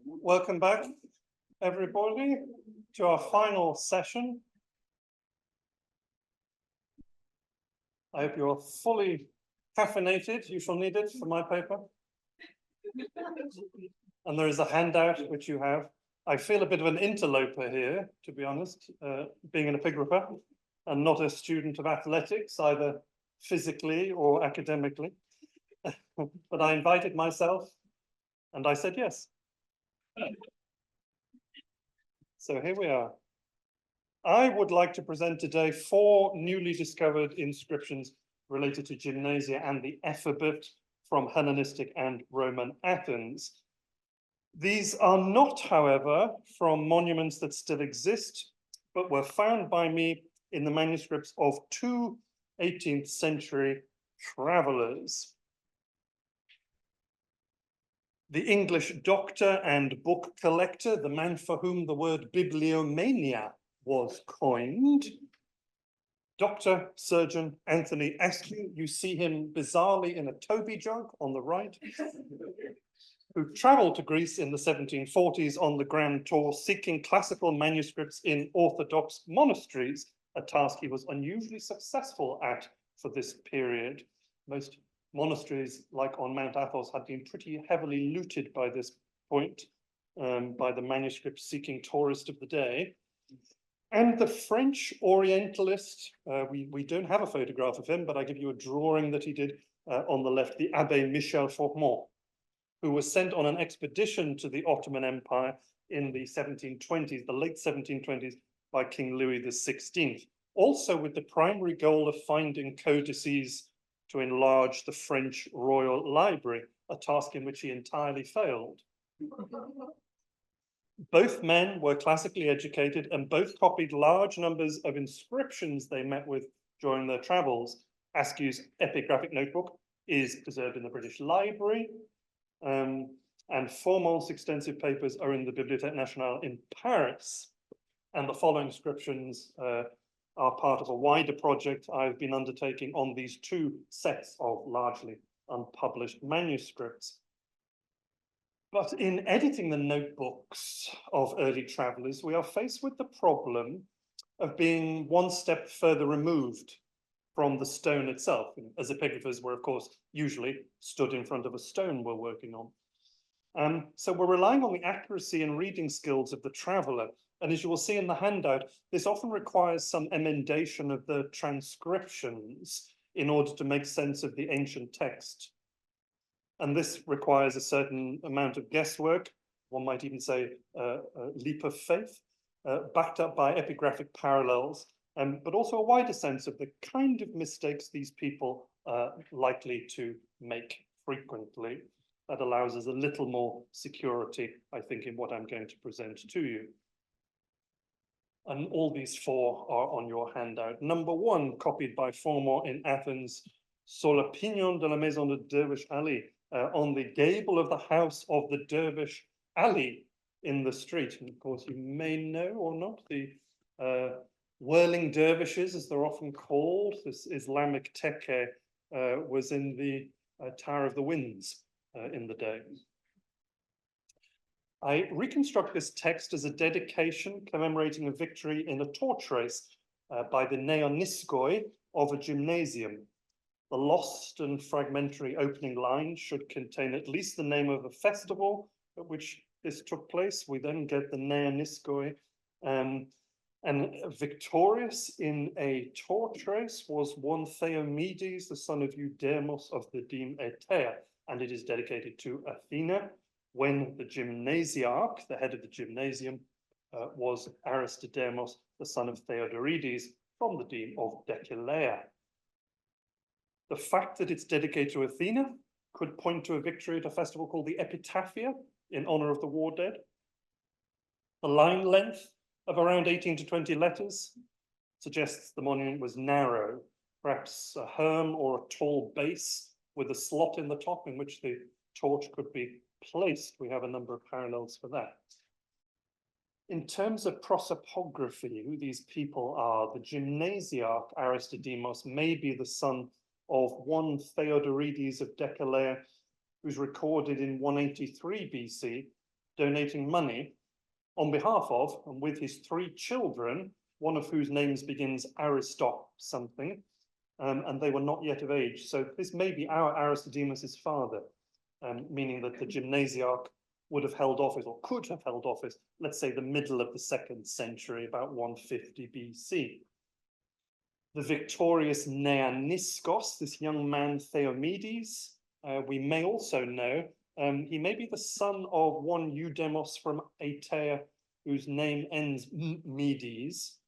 Welcome back, everybody, to our final session. I hope you're fully caffeinated. You shall need it for my paper. And there is a handout which you have. I feel a bit of an interloper here, to be honest, being an epigrapher and not a student of athletics, either physically or academically. But I invited myself and I said yes. So here we are. I would like to present today 4 newly discovered inscriptions related to gymnasia and the alphabet from Hellenistic and Roman Athens. These are not, however, from monuments that still exist, but were found by me in the manuscripts of 2 18th century travelers. The English doctor and book collector, the man for whom the word bibliomania was coined, Dr. Surgeon Anthony Askew, you see him bizarrely in a Toby jug on the right, who traveled to Greece in the 1740s on the grand tour seeking classical manuscripts in Orthodox monasteries, a task he was unusually successful at for this period. Most monasteries, like on Mount Athos, had been pretty heavily looted by this point by the manuscript-seeking tourist of the day. And the French Orientalist, we don't have a photograph of him, but I give you a drawing that he did on the left, the Abbé Michel Formont, who was sent on an expedition to the Ottoman Empire in the 1720s, the late 1720s, by King Louis XVI, also with the primary goal of finding codices to enlarge the French Royal Library, a task in which he entirely failed. Both men were classically educated and both copied large numbers of inscriptions they met with during their travels. Askew's epigraphic notebook is preserved in the British Library, and Formont's extensive papers are in the Bibliothèque Nationale in Paris. And the following inscriptions are part of a wider project I've been undertaking on these 2 sets of largely unpublished manuscripts. But in editing the notebooks of early travelers, we are faced with the problem of being one step further removed from the stone itself, as epigraphers were, of course, usually stood in front of a stone we're working on. So we're relying on the accuracy and reading skills of the traveler. And as you will see in the handout, this often requires some emendation of the transcriptions in order to make sense of the ancient text. And this requires a certain amount of guesswork, one might even say a leap of faith, backed up by epigraphic parallels, but also a wider sense of the kind of mistakes these people are likely to make frequently. That allows us a little more security, I think, in what I'm going to present to you. And all these 4 are on your handout. Number 1, copied by Formont in Athens, sur le pignon de la maison de Dervish Ali, on the gable of the house of the Dervish Ali in the street. And of course, you may know or not, the whirling dervishes, as they're often called, this Islamic tekke, was in the Tower of the Winds in the day. I reconstruct this text as a dedication commemorating a victory in a torch race by the Neoniskoi of a gymnasium. The lost and fragmentary opening line should contain at least the name of a festival at which this took place. We then get the Neoniskoi. And victorious in a torch race was one Theomedes, the son of Eudemos of the deme Aetea, and it is dedicated to Athena, when the gymnasiarch, the head of the gymnasium, was Aristodemos, the son of Theodorides, from the deme of Decelea. The fact that it's dedicated to Athena could point to a victory at a festival called the Epitaphia, in honor of the war dead. The line length of around 18 to 20 letters suggests the monument was narrow, perhaps a herm or a tall base with a slot in the top in which the torch could be placed. We have a number of parallels for that. In terms of prosopography, who these people are, the gymnasiarch Aristodemos may be the son of one Theodorides of Decelea, who's recorded in 183 BC donating money on behalf of and with his 3 children, one of whose names begins Aristop something, and they were not yet of age. So this may be our Aristodemus's father, meaning that the gymnasiarch would have held office, or could have held office, let's say the middle of the 2nd century, about 150 BC. The victorious Neaniskos, this young man Theomedes, we may also know, he may be the son of one Eudemos from Atea, whose name ends Medes,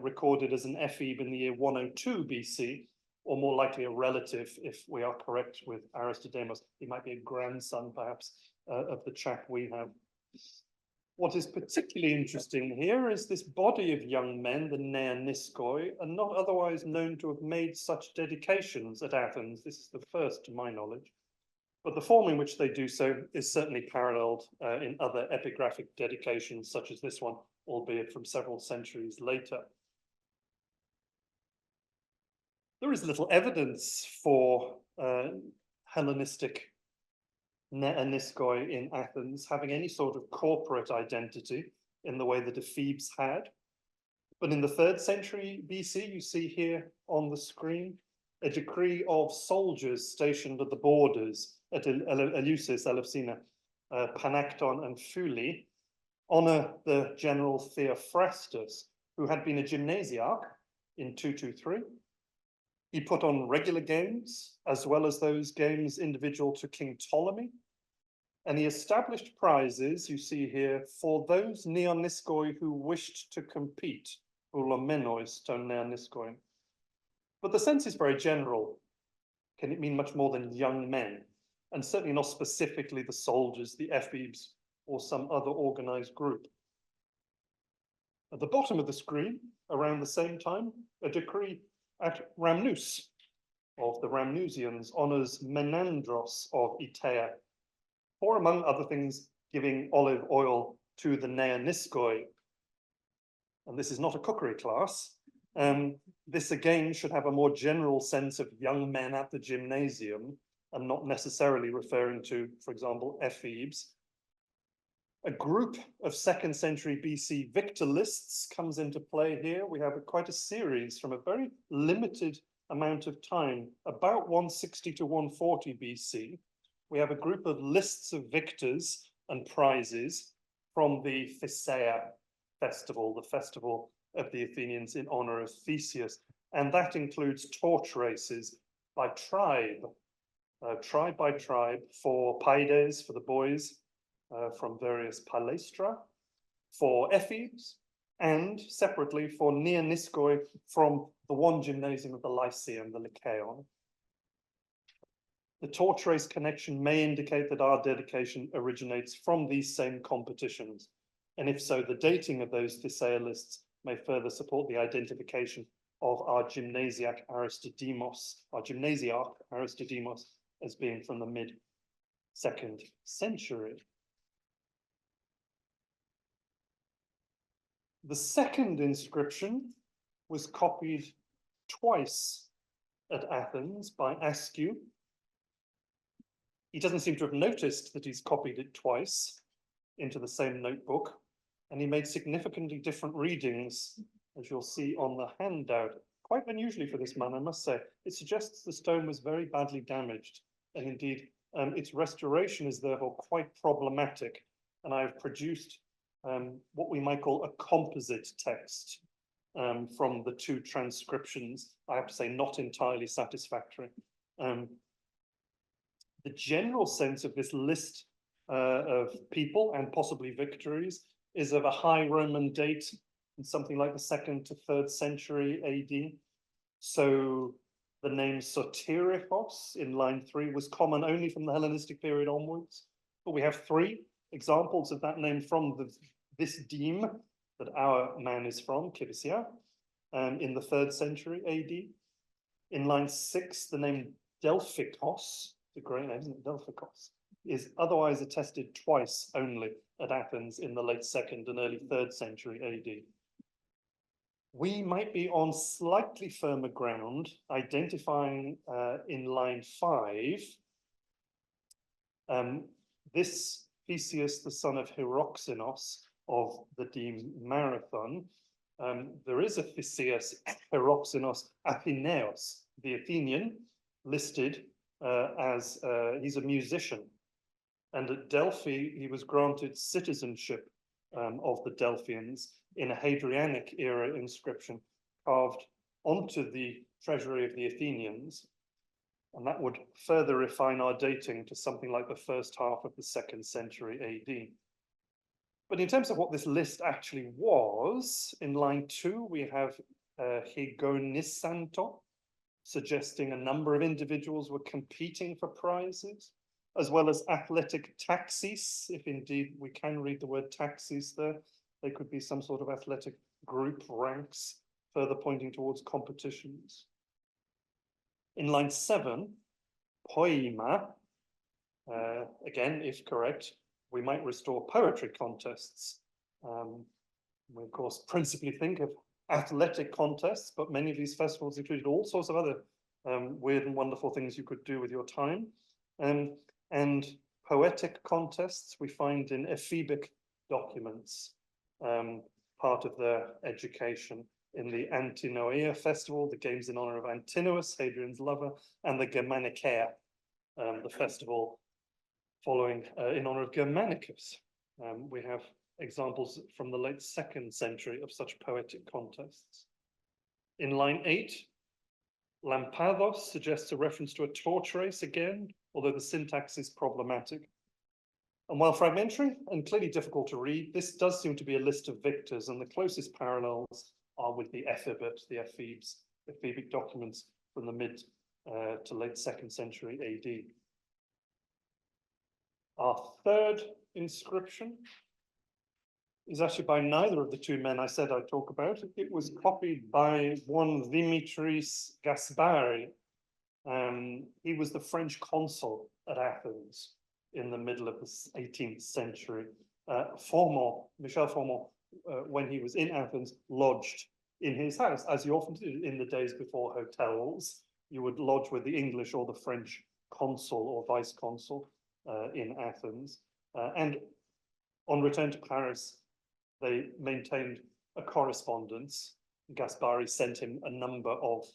recorded as an ephebe in the year 102 BC, or more likely a relative, if we are correct with Aristodemus. He might be a grandson, perhaps, of the chap we have. What is particularly interesting here is this body of young men, the Neaniskoi, are not otherwise known to have made such dedications at Athens. This is the first to my knowledge. But the form in which they do so is certainly paralleled in other epigraphic dedications, such as this one, albeit from several centuries later. There is little evidence for Hellenistic Neaniskoi in Athens having any sort of corporate identity in the way that the Thebes had. But in the 3rd century BC, you see here on the screen, a decree of soldiers stationed at the borders at Eleusis, Elefsina, Panacton and Phuli, honor the general Theophrastus, who had been a gymnasiarch in 223. He put on regular games, as well as those games individual to King Ptolemy. And he established prizes, you see here, for those Neaniskoi who wished to compete, Ulomenois ton Neaniskoi. But the sense is very general. Can it mean much more than young men? And certainly not specifically the soldiers, the ephebes, or some other organized group. At the bottom of the screen, around the same time, a decree at Rhamnus of the Rhamnusians honors Menandros of Atea, for among other things, giving olive oil to the Neaniskoi. And this is not a cookery class. This again should have a more general sense of young men at the gymnasium and not necessarily referring to, for example, ephebes. A group of 2nd century BC victor lists comes into play here. We have quite a series from a very limited amount of time, about 160 to 140 BC. We have a group of lists of victors and prizes from the Thysaea festival, the festival of the Athenians in honor of Theseus. And that includes torch races by tribe by tribe, for paides, for the boys, from various palaestra, for ephebes, and separately for Neaniskoi from the one gymnasium of the Lyceum, the Lycaon. The torch race connection may indicate that our dedication originates from these same competitions, and if so, the dating of those Thysaea lists may further support the identification of our gymnasiarch Aristodemos, as being from the mid-2nd century. The second inscription was copied twice at Athens by Askew. He doesn't seem to have noticed that he's copied it twice into the same notebook, and he made significantly different readings, as you'll see on the handout. Quite unusually for this man, I must say. It suggests the stone was very badly damaged, and indeed its restoration is therefore quite problematic. And I've produced what we might call a composite text from the 2 transcriptions. I have to say, not entirely satisfactory. The general sense of this list of people and possibly victories is of a high Roman date, in something like the 2nd to 3rd century AD. So the name Soterichos in line 3 was common only from the Hellenistic period onwards. But we have 3 examples of that name from this deme that our man is from, Kivisia, in the 3rd century AD. In line 6, the name Delphikos, the great name, isn't it? Delphikos, is otherwise attested twice only at Athens in the late 2nd and early 3rd century AD. We might be on slightly firmer ground, identifying in line 5 this Theseus, the son of Hieroxenos of the Deemed Marathon. There is a Theseus Hieroxenos Athenaeus, the Athenian, listed as he's a musician. And at Delphi, he was granted citizenship of the Delphians in a Hadrianic era inscription carved onto the treasury of the Athenians. And that would further refine our dating to something like the first half of the 2nd century AD. But in terms of what this list actually was, in line 2, we have Hegonisanto, suggesting a number of individuals were competing for prizes, as well as athletic taxis, if indeed we can read the word taxis there. They could be some sort of athletic group ranks, further pointing towards competitions. In line 7, poema, again, if correct, we might restore poetry contests. We, of course, principally think of athletic contests, but many of these festivals included all sorts of other weird and wonderful things you could do with your time. And poetic contests we find in ephebic documents, part of their education in the Antinoia festival, the games in honor of Antinous, Hadrian's lover, and the Germanicaea, the festival following in honor of Germanicus. We have examples from the late 2nd century of such poetic contests. In line 8, Lampados suggests a reference to a torch race again, although the syntax is problematic. And while fragmentary and clearly difficult to read, this does seem to be a list of victors, and the closest parallels are with the ephebit, the ephebic documents from the mid to late 2nd century AD. Our third inscription is actually by neither of the two men I said I'd talk about. It was copied by one Dimitris Gaspari. He was the French consul at Athens in the middle of the 18th century. Michel Formant, when he was in Athens, lodged in his house, as you often did in the days before hotels. You would lodge with the English or the French consul or vice consul in Athens. And on return to Paris, they maintained a correspondence. Gaspari sent him a number of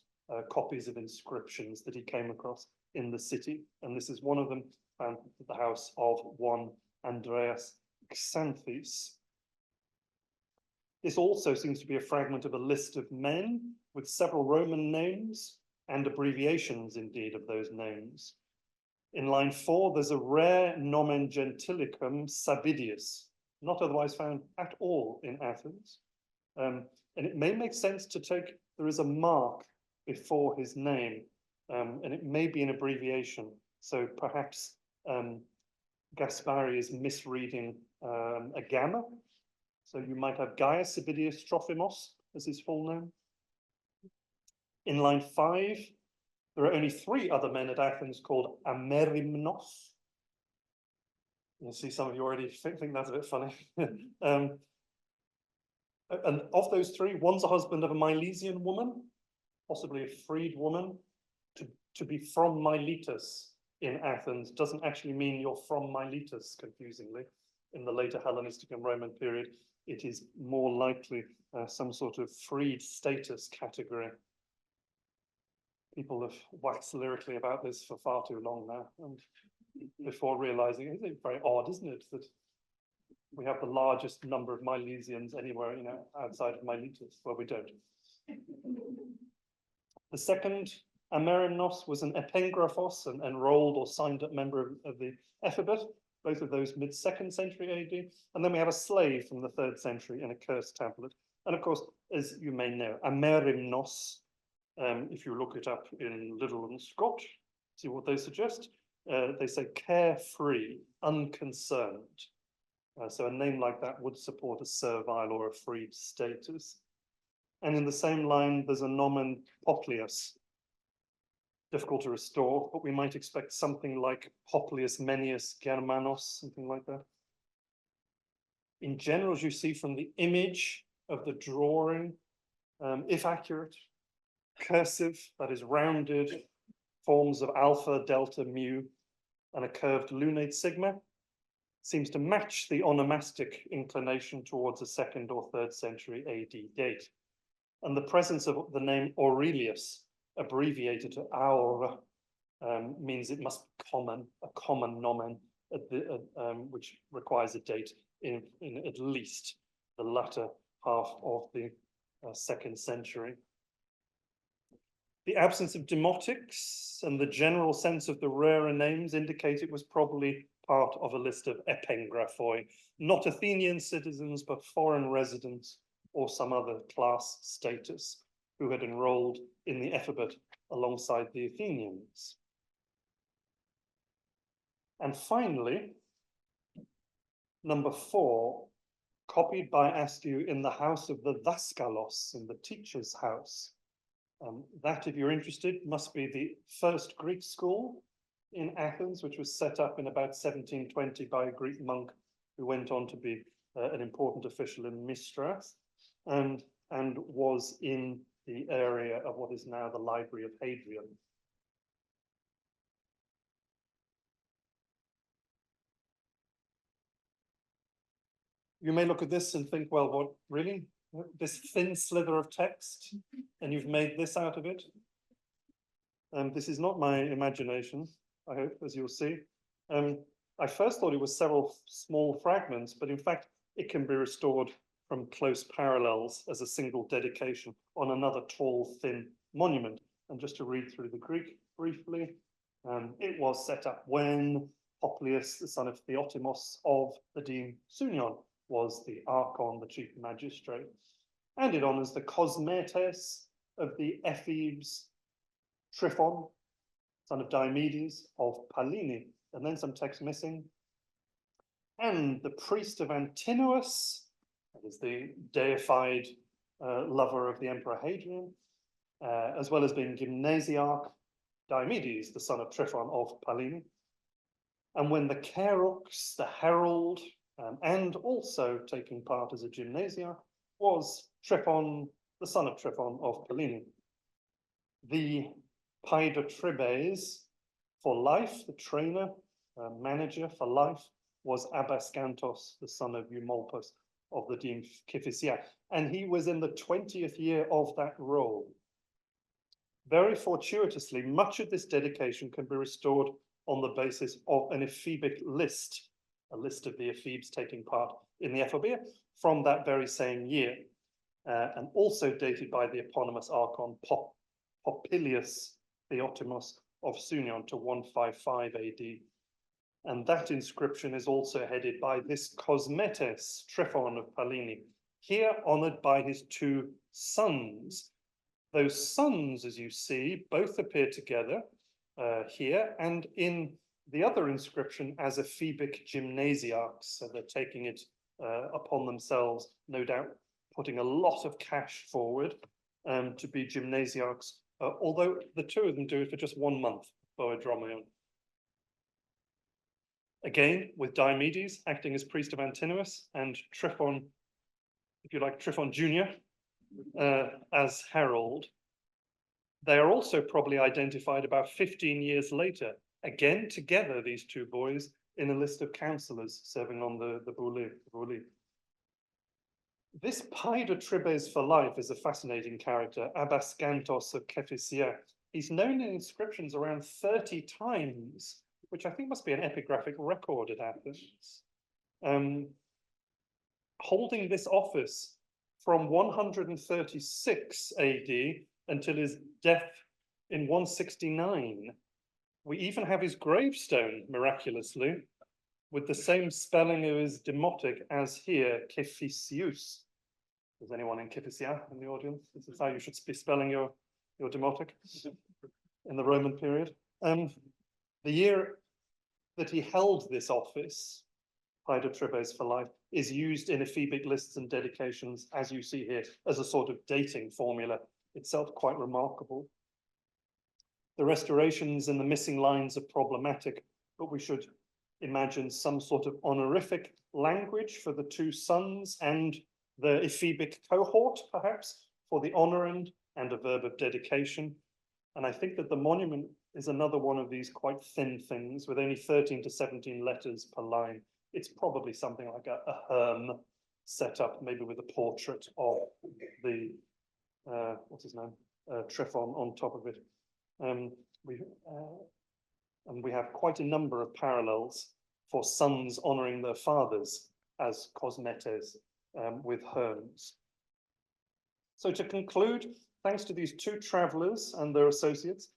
copies of inscriptions that he came across in the city. And this is one of them found at the house of one Andreas Xanthis. This also seems to be a fragment of a list of men with several Roman names and abbreviations, indeed, of those names. In line 4, there's a rare nomen gentilicum Sabidius, not otherwise found at all in Athens. And it may make sense to take, there is a mark before his name, and it may be an abbreviation. So perhaps Gaspari is misreading a gamma. So you might have Gaius Sabidius Trophimos as his full name. In line 5, there are only 3 other men at Athens called Amerimnos. You see some of you already think that's a bit funny. And of those 3, one's a husband of a Milesian woman, possibly a freed woman. To be from Miletus in Athens doesn't actually mean you're from Miletus, confusingly. In the later Hellenistic and Roman period, it is more likely some sort of freed status category. People have waxed lyrically about this for far too long now, and before realizing it's very odd, isn't it, that we have the largest number of Milesians anywhere, outside of Miletus. Well, we don't. The second Amerimnos was an epengraphos, an enrolled or signed up member of the ephebit, both of those mid-2nd century AD. And then we have a slave from the 3rd century in a curse tablet. And of course, as you may know, Amerimnos, if you look it up in Liddell and Scott, see what they suggest. They say carefree, unconcerned. So a name like that would support a servile or a freed status. And in the same line, there's a nomen Poplius. Difficult to restore, but we might expect something like Poplius Menius Germanos, something like that. In general, as you see from the image of the drawing, if accurate, cursive, that is rounded, forms of alpha, delta, mu, and a curved lunate sigma. seems to match the onomastic inclination towards a 2nd or 3rd century AD date. And the presence of the name Aurelius, abbreviated to Aur, means it must be a common nomen, which requires a date in at least the latter half of the 2nd century. The absence of demotics and the general sense of the rarer names indicate it was probably part of a list of epengraphoi, not Athenian citizens, but foreign residents or some other class status who had enrolled in the alphabet alongside the Athenians. And finally, number 4, copied by Askew in the house of the Daskalos, in the teacher's house. That, if you're interested, must be the first Greek school in Athens, which was set up in about 1720 by a Greek monk who went on to be an important official in Mistras, and was in the area of what is now the Library of Hadrian. You may look at this and think, well, what, really? This thin slither of text, and you've made this out of it? This is not my imagination, I hope, as you'll see. I first thought it was several small fragments, but in fact, it can be restored from close parallels as a single dedication on another tall, thin monument. And just to read through the Greek briefly, it was set up when Popilius, the son of Theotimos of the deme Sunion, was the archon, the chief magistrate. And it honors the Cosmetes of the Ephebes Tryphon, son of Diomedes of Pallene, and then some text missing. And the priest of Antinous, that is the deified lover of the Emperor Hadrian, as well as being gymnasiarch Diomedes, the son of Tryphon of Pallene. And when the Kerux, the herald, and also taking part as a gymnasiarch, was Tryphon, the son of Tryphon of Pallene. The Paidotribes for life, the trainer, manager for life, was Abascantos, the son of Eumolpus of the deme Kifisia, and he was in the 20th year of that role. Very fortuitously, much of this dedication can be restored on the basis of an ephebic list, a list of the ephebes taking part in the ephobia from that very same year, and also dated by the eponymous archon Popilius Theotimos of Sunion to 155 AD. And that inscription is also headed by this Cosmetes, Tryphon of Pallene, here honored by his 2 sons. Those sons, as you see, both appear together here and in the other inscription as ephebic gymnasiarchs. So they're taking it upon themselves, no doubt putting a lot of cash forward to be gymnasiarchs, although the 2 of them do it for just 1 month, Boedromion. Again, with Diomedes acting as priest of Antinous and Tryphon, if you like, Tryphon Jr. As herald. They are also probably identified about 15 years later, again together, these 2 boys, in a list of councillors serving on the Bouli. This Paidotribes for life is a fascinating character, Abascantos of Kefisia. He's known in inscriptions around 30 times, which I think must be an epigraphic record at Athens. Holding this office from 136 AD until his death in 169. We even have his gravestone, miraculously, with the same spelling of his demotic as here, Kefisius. Is anyone in Kefisia in the audience? This is how you should be spelling your demotic in the Roman period. The year that he held this office, Paidotribes for life, is used in ephebic lists and dedications, as you see here, as a sort of dating formula, itself quite remarkable. The restorations and the missing lines are problematic, but we should imagine some sort of honorific language for the 2 sons and the ephebic cohort, perhaps, for the honorand and a verb of dedication. And I think that the monument is another one of these quite thin things with only 13 to 17 letters per line. it's probably something like a herm set up, maybe with a portrait of the what's his name, Tryphon on top of it. And we have quite a number of parallels for sons honouring their fathers as cosmetes with herms. So to conclude, thanks to these two travellers and their associates,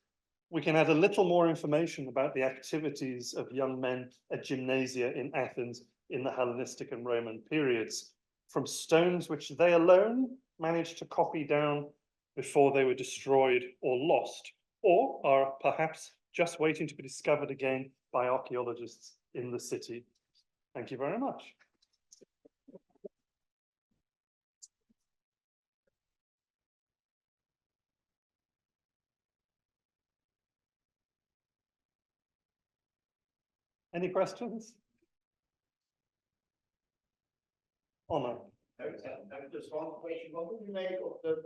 we can add a little more information about the activities of young men at gymnasia in Athens in the Hellenistic and Roman periods, from stones which they alone managed to copy down before they were destroyed or lost, or are perhaps just waiting to be discovered again by archaeologists in the city. Thank you very much. Any questions? Honor. Just one question. What do you make of the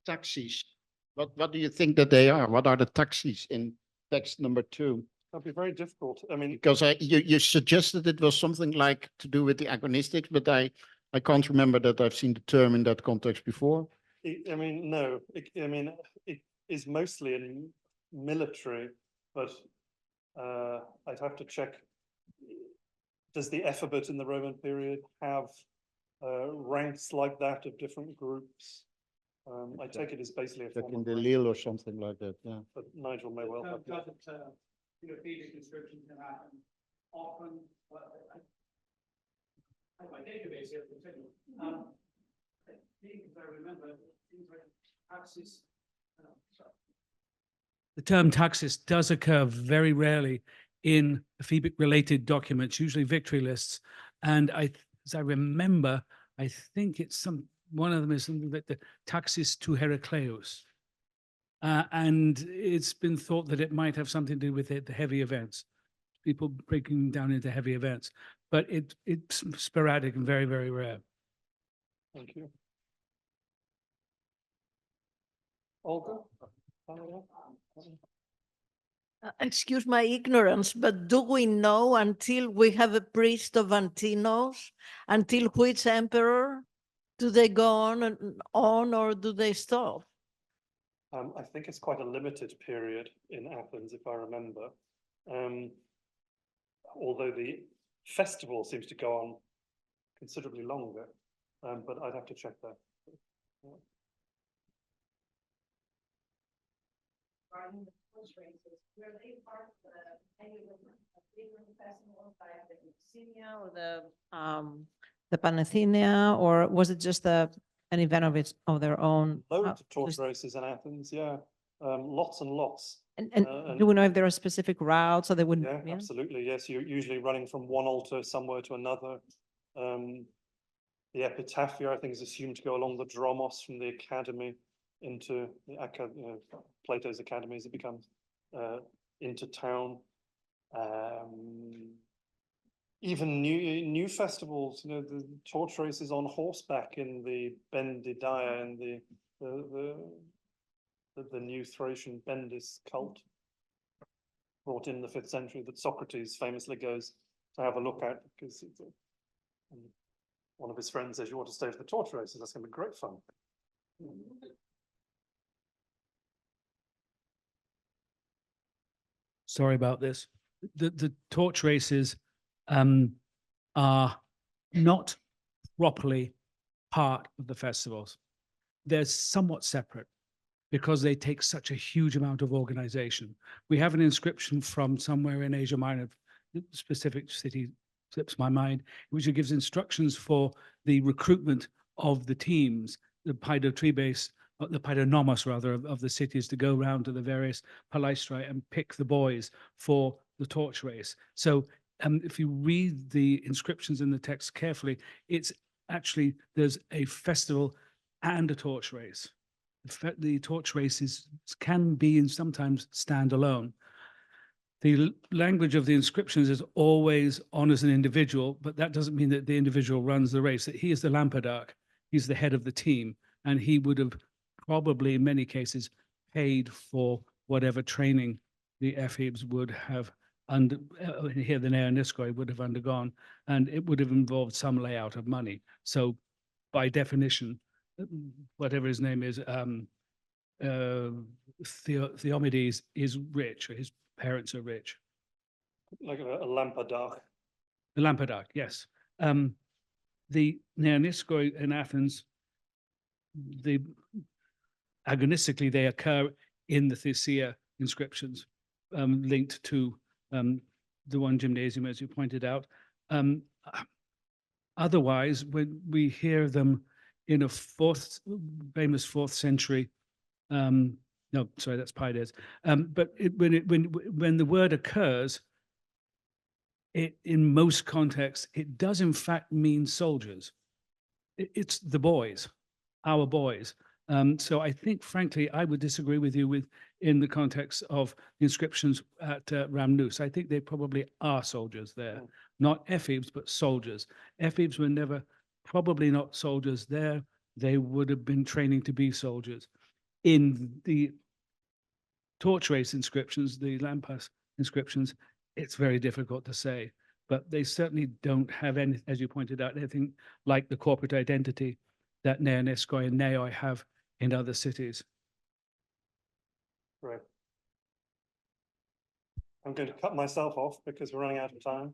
taxis? What do you think that they are? What are the taxis in text number 2? That'd be very difficult. I mean, Because you suggested it was something like to do with the agonistics, but I can't remember that I've seen the term in that context before. I mean, no. It is mostly in military, but I'd have to check. Does the alphabet in the Roman period have ranks like that of different groups? I take it as basically a Like form in of the rank, Lille or something like that, yeah. but Nigel may well have. Philippine inscriptions can happen often, but I have my database here to tell you. I think, if I remember, things like taxis. The term taxis does occur very rarely in Phoebic-related documents, usually victory lists. And as I remember, I think it's one of them is something like the taxis to Heracleus. And it's been thought that it might have something to do with the heavy events, people breaking down into heavy events, but it's sporadic and very, very rare. Thank you. Olga? Excuse my ignorance, but do we know until we have a priest of Antinos, until which emperor do they go on and on, or do they stop? I think it's quite a limited period in Athens, if I remember. Although the festival seems to go on considerably longer, but I'd have to check that. Yeah. Were they part of any of the bigger festivals like the Gymnasia or the Panathenia, or was it just an event of their own? Loads of torch races in Athens, yeah. Lots and lots. And do we know if there are specific routes, or they wouldn't? Yeah, absolutely. Yes, you're usually running from one altar somewhere to another. The epitaphia, I think, is assumed to go along the dromos from the academy into the Plato's academy as it becomes into town. Even new festivals, the torch races on horseback in the Bendidaia and the new Thracian Bendis cult, brought in the 5th century, that Socrates famously goes to have a look at, because one of his friends says, "You want to stay for the torch races? That's going to be great fun." Sorry about this. The torch races are not properly part of the festivals. They're somewhat separate because they take such a huge amount of organization. We have an inscription from somewhere in Asia Minor, the specific city slips my mind, which gives instructions for the recruitment of the teams, the paidonomos rather, of the cities to go around to the various palaestrae and pick the boys for the torch race. So if you read the inscriptions in the text carefully, it's actually, there's a festival and a torch race. The torch races can be and sometimes stand alone. The language of the inscriptions is always on as an individual, but that doesn't mean that the individual runs the race, that he is the lampedarch, he's the head of the team, and he would have probably in many cases paid for whatever training the ephebes would have here the Neo-Niskoi would have undergone, and it would have involved some layout of money. So by definition, whatever his name is, Theomedes is rich, or his parents are rich. Like a lampadar. The Lampedarch, yes. The Neo-Niskoi in Athens, agonistically, they occur in the Thesea inscriptions, linked to the one gymnasium, as you pointed out. Otherwise, when we hear them in a famous 4th century, no, sorry, that's Pides. But when the word occurs, in most contexts, it does in fact mean soldiers. It's the boys, our boys. So I think, frankly, I would disagree with you in the context of the inscriptions at Rhamnus. I think they probably are soldiers there, not ephebes, but soldiers. Ephebes were probably not soldiers there. They would have been training to be soldiers. In the torch race inscriptions, the Lampas inscriptions, it's very difficult to say, but they certainly don't have any, as you pointed out, anything like the corporate identity that Neo-Niskoi and Neoi have in other cities. Right. I'm going to cut myself off because we're running out of time.